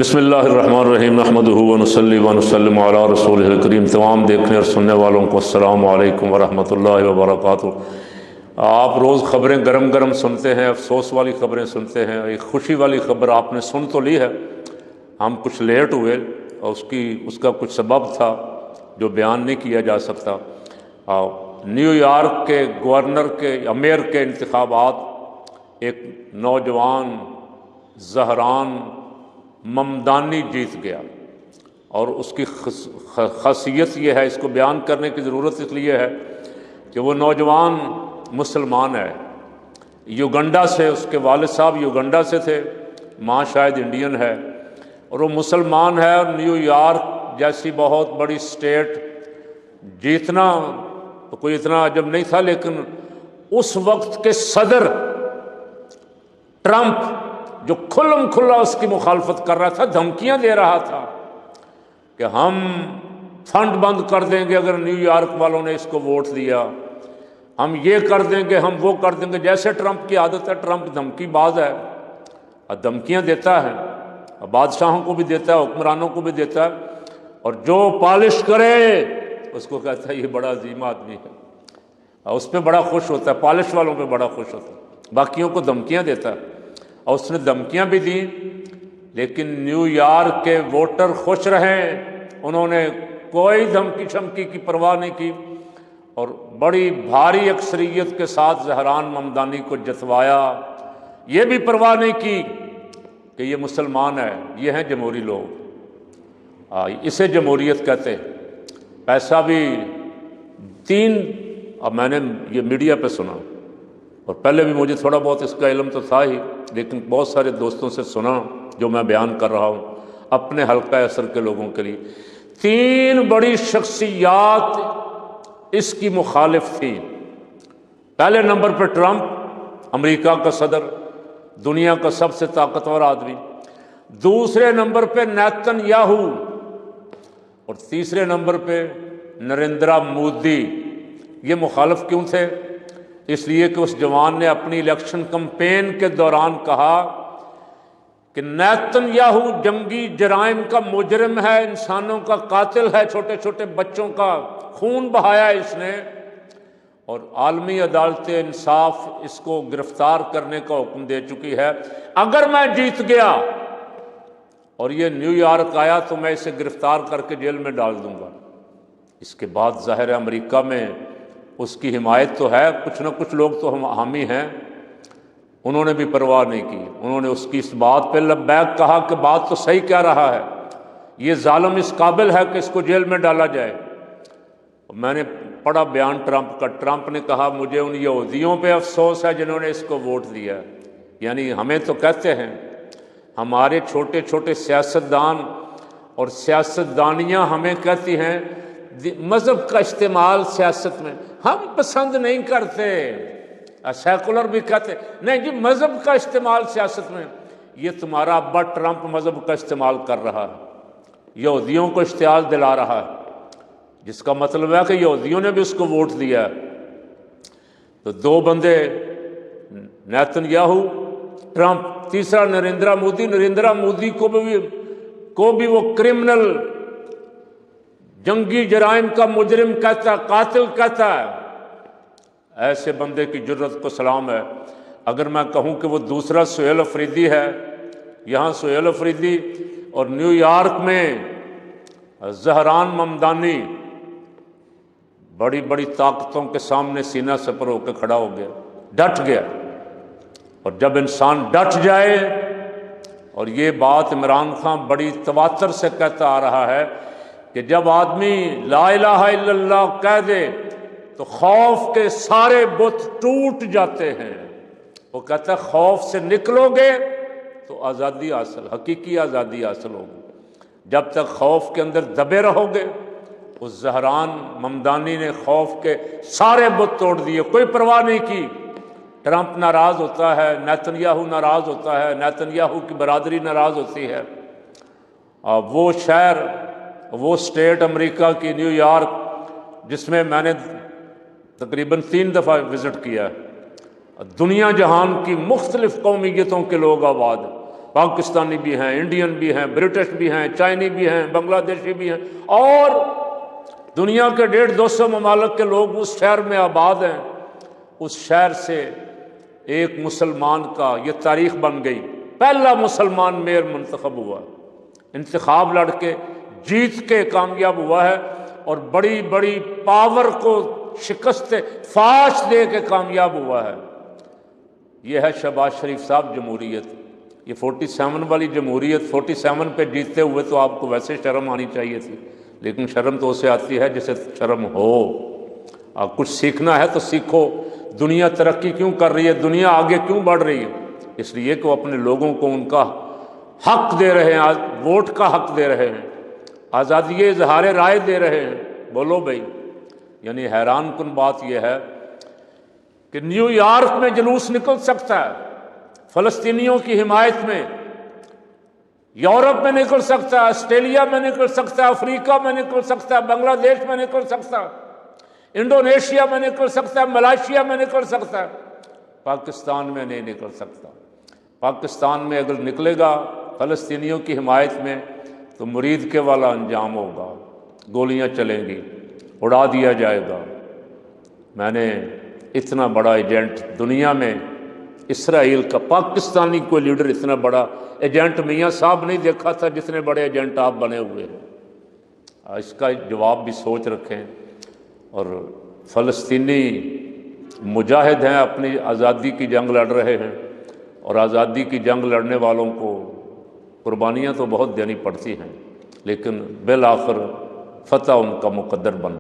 بسم اللہ الرحمن الرحیم نحمدہ ونصلی ونسلم علی رسولہ الکریم۔ تمام دیکھنے اور سننے والوں کو السلام علیکم ورحمۃ اللہ وبرکاتہ۔ آپ روز خبریں گرم گرم سنتے ہیں، افسوس والی خبریں سنتے ہیں۔ ایک خوشی والی خبر آپ نے سن تو لی ہے، ہم کچھ لیٹ ہوئے اور اس کا کچھ سبب تھا جو بیان نہیں کیا جا سکتا۔ نیو یارک کے گورنر کے امیر کے انتخابات ایک نوجوان زہران ممدانی جیت گیا، اور اس کی خاصیت یہ ہے، اس کو بیان کرنے کی ضرورت اس لیے ہے کہ وہ نوجوان مسلمان ہے، یوگنڈا سے، اس کے والد صاحب یوگنڈا سے تھے، ماں شاید انڈین ہے، اور وہ مسلمان ہے۔ اور نیو یارک جیسی بہت بڑی اسٹیٹ جیتنا تو کوئی اتنا عجب نہیں تھا، لیکن اس وقت کے صدر ٹرمپ جو کھلم کھلا اس کی مخالفت کر رہا تھا، دھمکیاں دے رہا تھا کہ ہم فنڈ بند کر دیں گے اگر نیو یارک والوں نے اس کو ووٹ دیا، ہم یہ کر دیں گے، ہم وہ کر دیں گے۔ جیسے ٹرمپ کی عادت ہے، ٹرمپ دھمکی باز ہے اور دھمکیاں دیتا ہے، بادشاہوں کو بھی دیتا ہے، حکمرانوں کو بھی دیتا ہے، اور جو پالش کرے اس کو کہتا ہے یہ بڑا عظیم آدمی ہے، اور اس پہ بڑا خوش ہوتا ہے، پالش والوں پہ بڑا خوش ہوتا ہے، باقیوں کو دھمکیاں دیتا ہے۔ اور اس نے دھمکیاں بھی دیں، لیکن نیو یارک کے ووٹر خوش رہے، انہوں نے کوئی دھمکی شمکی کی پرواہ نہیں کی، اور بڑی بھاری اکثریت کے ساتھ زہران ممدانی کو جتوایا۔ یہ بھی پرواہ نہیں کی کہ یہ مسلمان ہے، یہ ہیں جمہوری لوگ، اسے جمہوریت کہتے ہیں۔ پیسہ بھی اب میں نے یہ میڈیا پہ سنا، اور پہلے بھی مجھے تھوڑا بہت اس کا علم تو تھا ہی، لیکن بہت سارے دوستوں سے سنا جو میں بیان کر رہا ہوں اپنے حلقہ اثر کے لوگوں کے لیے۔ 3 بڑی شخصیات اس کی مخالف تھی۔ پہلے نمبر پہ ٹرمپ، امریکہ کا صدر، دنیا کا سب سے طاقتور آدمی۔ دوسرے نمبر پہ نیتن یاہو، اور تیسرے نمبر پہ نریندرا مودی۔ یہ مخالف کیوں تھے؟ اس لیے کہ اس جوان نے اپنی الیکشن کمپین کے دوران کہا کہ نیتن یاہو جنگی جرائم کا مجرم ہے، انسانوں کا قاتل ہے، چھوٹے چھوٹے بچوں کا خون بہایا اس نے، اور عالمی عدالت انصاف اس کو گرفتار کرنے کا حکم دے چکی ہے۔ اگر میں جیت گیا اور یہ نیو یارک آیا تو میں اسے گرفتار کر کے جیل میں ڈال دوں گا۔ اس کے بعد ظاہر ہے امریکہ میں اس کی حمایت تو ہے، کچھ نہ کچھ لوگ تو حامی ہیں، انہوں نے بھی پرواہ نہیں کی، انہوں نے اس کی اس بات پہ لبیک کہا کہ بات تو صحیح کہہ رہا ہے، یہ ظالم اس قابل ہے کہ اس کو جیل میں ڈالا جائے۔ میں نے پڑھا بیان ٹرمپ کا، ٹرمپ نے کہا مجھے ان یہودیوں پہ افسوس ہے جنہوں نے اس کو ووٹ دیا، یعنی ہمیں تو کہتے ہیں، ہمارے چھوٹے چھوٹے سیاستدان اور سیاستدانیاں ہمیں کہتی ہیں مذہب کا استعمال سیاست میں ہم پسند نہیں کرتے، سیکولر بھی کہتے نہیں جی مذہب کا استعمال سیاست میں، یہ تمہارا ابا ٹرمپ مذہب کا استعمال کر رہا ہے، یہودیوں کو اشتعال دلا رہا ہے، جس کا مطلب ہے کہ یہودیوں نے بھی اس کو ووٹ دیا ہے۔ تو 2 بندے، نیتن یاہو، ٹرمپ، تیسرا نریندرا مودی۔ نریندرا مودی کو بھی وہ کرمنل، جنگی جرائم کا مجرم کہتا ہے، قاتل کہتا ہے۔ ایسے بندے کی جرت کو سلام ہے۔ اگر میں کہوں کہ وہ دوسرا سہیل افریدی ہے، یہاں سہیل افریدی، اور نیو یارک میں زہران ممدانی، بڑی بڑی طاقتوں کے سامنے سینہ سپر ہو کے کھڑا ہو گیا، ڈٹ گیا۔ اور جب انسان ڈٹ جائے، اور یہ بات عمران خان بڑی تواتر سے کہتا آ رہا ہے کہ جب آدمی لا الہ الا اللہ کہہ دے تو خوف کے سارے بت ٹوٹ جاتے ہیں۔ وہ کہتا ہے خوف سے نکلو گے تو آزادی حاصل، حقیقی آزادی حاصل ہوگی۔ جب تک خوف کے اندر دبے رہو گے، اس زہران ممدانی نے خوف کے سارے بت توڑ دیے، کوئی پرواہ نہیں کی۔ ٹرمپ ناراض ہوتا ہے، نیتن یاہو ناراض ہوتا ہے، نیتن یاہو کی برادری ناراض ہوتی ہے۔ وہ شہر، وہ اسٹیٹ امریکہ کی نیو یارک، جس میں میں نے تقریباً 3 دفعہ وزٹ کیا ہے، دنیا جہان کی مختلف قومیتوں کے لوگ آباد، پاکستانی بھی ہیں، انڈین بھی ہیں، برٹش بھی ہیں، چائنی بھی ہیں، بنگلہ دیشی بھی ہیں، اور دنیا کے 150-200 ممالک کے لوگ اس شہر میں آباد ہیں۔ اس شہر سے ایک مسلمان کا یہ تاریخ بن گئی، پہلا مسلمان میئر منتخب ہوا، انتخاب لڑ کے جیت کے کامیاب ہوا ہے، اور بڑی بڑی پاور کو شکست فاش دے کے کامیاب ہوا ہے۔ یہ ہے شہباز شریف صاحب جمہوریت۔ یہ 47 والی جمہوریت، 47 پہ جیتتے ہوئے تو آپ کو ویسے شرم آنی چاہیے تھی، لیکن شرم تو اسے آتی ہے جسے شرم ہو۔ آپ کچھ سیکھنا ہے تو سیکھو۔ دنیا ترقی کیوں کر رہی ہے، دنیا آگے کیوں بڑھ رہی ہے؟ اس لیے کہ وہ اپنے لوگوں کو ان کا حق دے رہے ہیں، ووٹ کا حق دے رہے ہیں، آزادی اظہار رائے دے رہے ہیں۔ بولو بھائی، یعنی حیران کن بات یہ ہے کہ نیو یارک میں جلوس نکل سکتا ہے فلسطینیوں کی حمایت میں، یورپ میں نکل سکتا ہے، آسٹریلیا میں نکل سکتا ہے، افریقہ میں نکل سکتا ہے، بنگلہ دیش میں نکل سکتا ہے، انڈونیشیا میں نکل سکتا ہے، ملائیشیا میں نکل سکتا ہے، پاکستان میں نہیں نکل سکتا۔ پاکستان میں اگر نکلے گا فلسطینیوں کی حمایت میں تو مرید کے والا انجام ہوگا، گولیاں چلیں گی، اڑا دیا جائے گا۔ میں نے اتنا بڑا ایجنٹ دنیا میں اسرائیل کا، پاکستانی کوئی لیڈر اتنا بڑا ایجنٹ میاں صاحب نہیں دیکھا تھا جتنے بڑے ایجنٹ آپ بنے ہوئے ہیں۔ اس کا جواب بھی سوچ رکھیں۔ اور فلسطینی مجاہد ہیں، اپنی آزادی کی جنگ لڑ رہے ہیں، اور آزادی کی جنگ لڑنے والوں کو قربانیاں تو بہت دینی پڑتی ہیں، لیکن بالآخر فتح ان کا مقدر بن